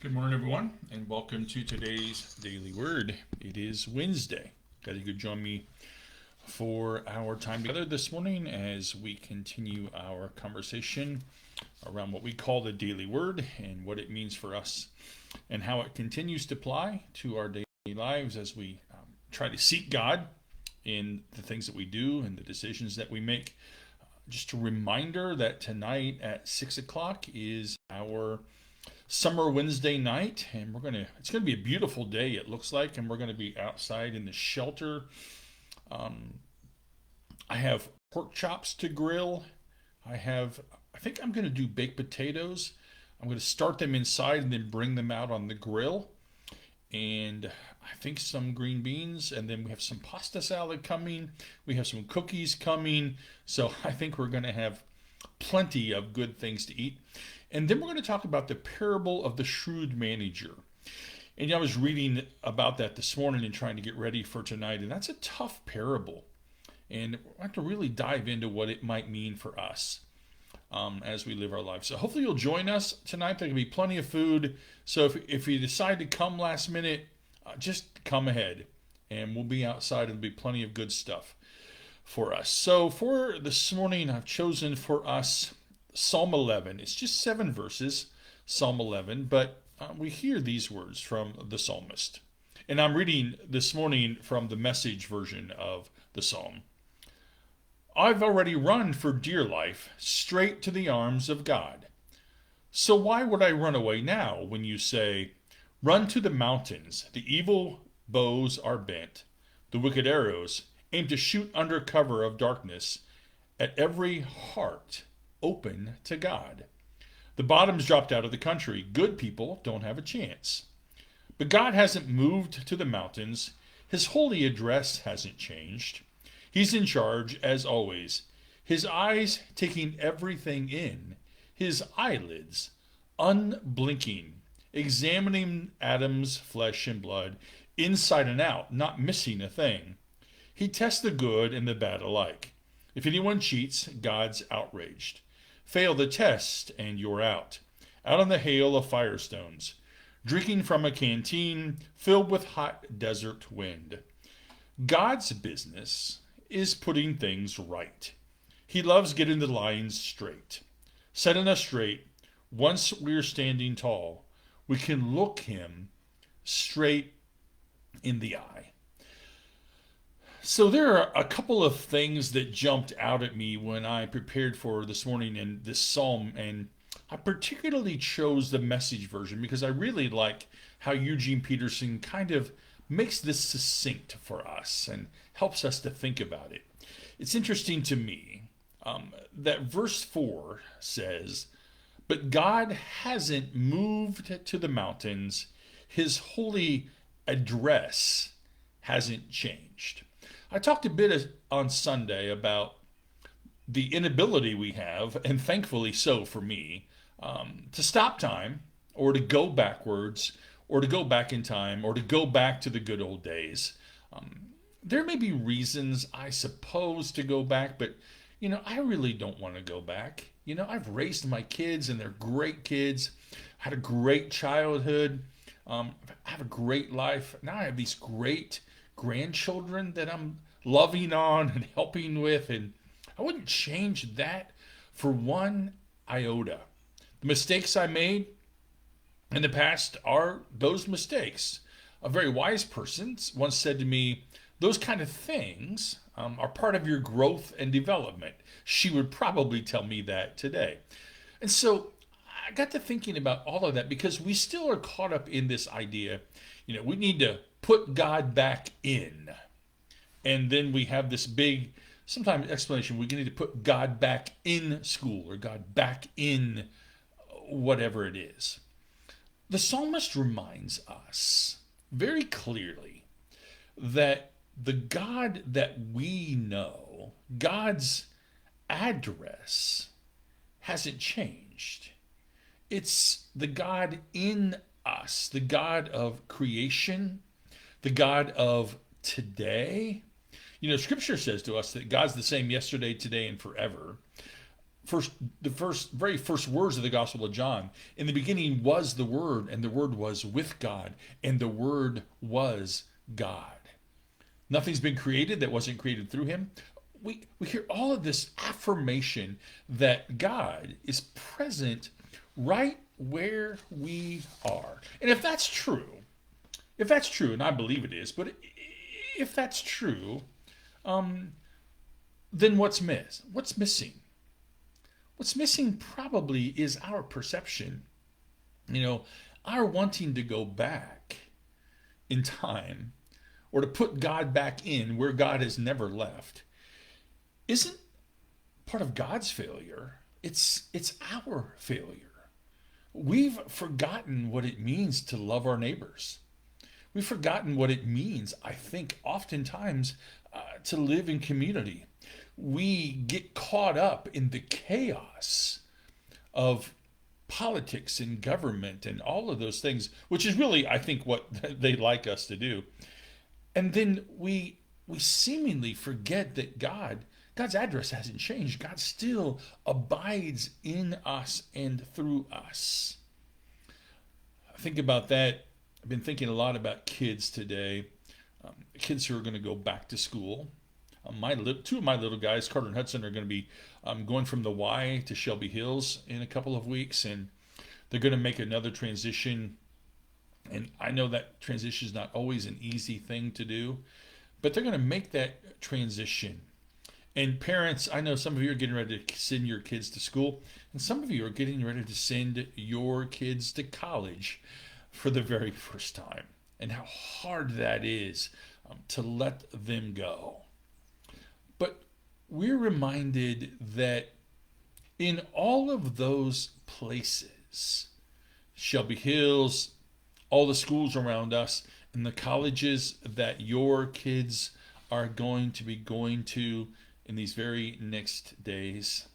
Good morning, everyone, and welcome to today's Daily Word. It is Wednesday. Glad you could join me for our time together this morning as we continue our conversation around what we call the Daily Word and what it means for us and how it continues to apply to our daily lives as we try to seek God in the things that we do and the decisions that we make. Just a reminder that tonight at 6 o'clock is our summer Wednesday night, and it's gonna be a beautiful day, it looks like, and we're gonna be outside in the shelter. I have pork chops to grill. I think I'm gonna do baked potatoes. I'm gonna start them inside and then bring them out on the grill. And I think some green beans, and then we have some pasta salad coming. We have some cookies coming. So I think we're gonna have plenty of good things to eat. And then we're going to talk about the parable of the shrewd manager. And I was reading about that this morning and trying to get ready for tonight, and that's a tough parable. And I have to really dive into what it might mean for us as we live our lives. So hopefully you'll join us tonight. There can be plenty of food. So if you decide to come last minute, just come ahead, and we'll be outside. There'll be plenty of good stuff for us. So for this morning, I've chosen for us Psalm 11. It's just 7 verses, Psalm 11, but we hear these words from the psalmist. And I'm reading this morning from the Message version of the psalm. I've already run for dear life straight to the arms of God. So why would I run away now when you say, run to the mountains, the evil bows are bent, the wicked arrows aim to shoot under cover of darkness at every heart open to God. The bottom's dropped out of the country. Good people don't have a chance. But God hasn't moved to the mountains. His holy address hasn't changed. He's in charge as always. His eyes taking everything in. His eyelids unblinking, examining Adam's flesh and blood inside and out, not missing a thing. He tests the good and the bad alike. If anyone cheats, God's outraged. Fail the test and you're out on the hail of firestones, drinking from a canteen filled with hot desert wind. God's business is putting things right. He loves getting the lines straight. Setting us straight, once we're standing tall, we can look him straight in the eye. So there are a couple of things that jumped out at me when I prepared for this morning in this psalm, and I particularly chose the Message version because I really like how Eugene Peterson kind of makes this succinct for us and helps us to think about it. It's interesting to me that verse 4 says, but God hasn't moved to the mountains, his holy address hasn't changed. I talked a bit on Sunday about the inability we have, and thankfully so for me, to stop time or to go backwards or to go back in time or to go back to the good old days. There may be reasons, I suppose, to go back, but I really don't want to go back. I've raised my kids and they're great kids, had a great childhood, I have a great life. Now I have these great grandchildren that I'm loving on and helping with, and I wouldn't change that for one iota. The mistakes I made in the past are those mistakes. A very wise person once said to me, those kind of things are part of your growth and development. She would probably tell me that today. And so I got to thinking about all of that because we still are caught up in this idea, we need to put God back in. And then we have this big, sometimes explanation, we need to put God back in school or God back in whatever it is. The psalmist reminds us very clearly that the God that we know, God's address hasn't changed. It's the God in us, the God of creation, the God of today. Scripture says to us that God's the same yesterday, today, and forever. first very first words of the Gospel of John. In the beginning was the Word, and the Word was with God, and the Word was God. Nothing's been created that wasn't created through him. We hear all of this affirmation that God is present right where we are. And if that's true, and I believe it is, but if that's true, then what's missing? What's missing probably is our perception. You know, our wanting to go back in time or to put God back in where God has never left isn't part of God's failure. It's our failure. We've forgotten what it means to love our neighbors. We've forgotten what it means, I think, oftentimes to live in community. We get caught up in the chaos of politics and government and all of those things, which is really, I think, what they like us to do. And then we seemingly forget that God's address hasn't changed. God still abides in us and through us. Think about that. I've been thinking a lot about kids today, kids who are going to go back to school. Two of my little guys, Carter and Hudson, are going to be going from the Y to Shelby Hills in a couple of weeks, and they're going to make another transition. And I know that transition is not always an easy thing to do, but they're going to make that transition. And parents, I know some of you are getting ready to send your kids to school, and some of you are getting ready to send your kids to college for the very first time. And how hard that is to let them go. But we're reminded that in all of those places, Shelby Hills, all the schools around us, and the colleges that your kids are going to be going to in these very next days,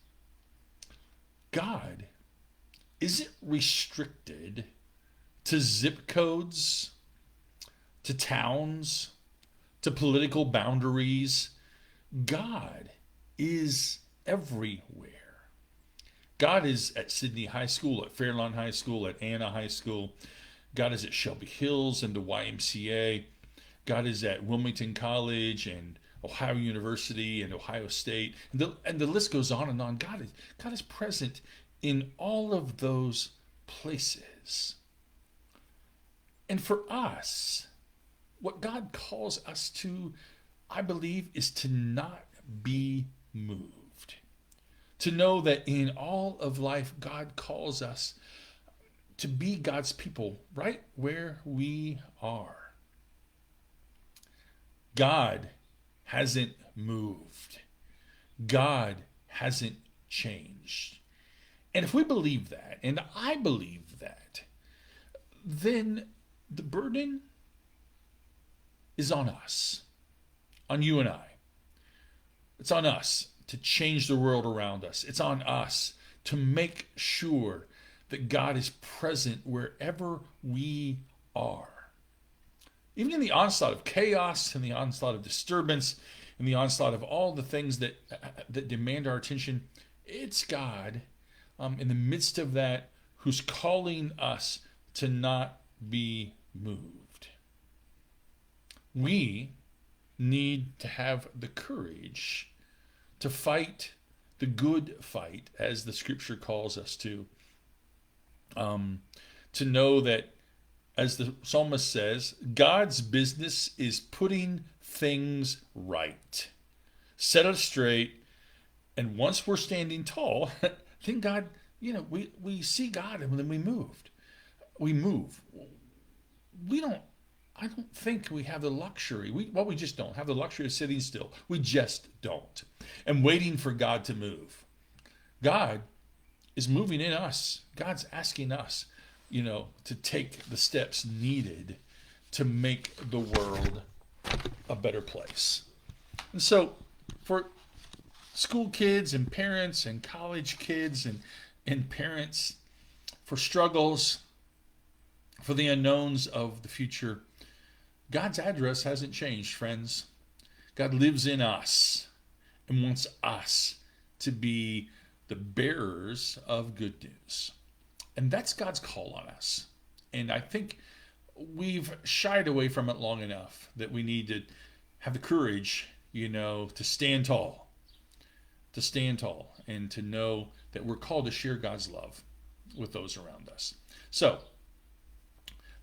God isn't restricted to zip codes, to towns, to political boundaries. God is everywhere. God is at Sydney High School, at Fairlawn High School, at Anna High School. God is at Shelby Hills and the YMCA. God is at Wilmington College and Ohio University and Ohio State. And the list goes on and on. God is present in all of those places. And for us, what God calls us to, I believe, is to not be moved. To know that in all of life, God calls us to be God's people right where we are. God hasn't moved. God hasn't changed. And if we believe that, and I believe that, then the burden is on us, on you and I. It's on us to change the world around us. It's on us to make sure that God is present wherever we are. Even in the onslaught of chaos, in the onslaught of disturbance, in the onslaught of all the things that demand our attention, it's God in the midst of that who's calling us to not be moved. We need to have the courage to fight the good fight, as the scripture calls us to know that, as the psalmist says, God's business is putting things right, set us straight, and once we're standing tall, then God, we see God and then we move. I don't think we have the luxury. We just don't have the luxury of sitting still. We just don't. And waiting for God to move. God is moving in us. God's asking us, to take the steps needed to make the world a better place. And so for school kids and parents and college kids and parents, for struggles, for the unknowns of the future, God's address hasn't changed, friends. God lives in us and wants us to be the bearers of good news. And that's God's call on us. And I think we've shied away from it long enough that we need to have the courage, to stand tall and to know that we're called to share God's love with those around us. So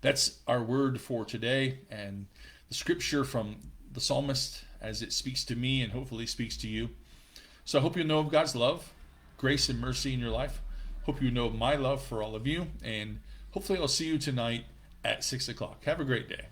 that's our word for today, and the scripture from the psalmist as it speaks to me and hopefully speaks to you. So I hope you know of God's love, grace, and mercy in your life. Hope you know of my love for all of you, and hopefully I'll see you tonight at 6 o'clock. Have a great day.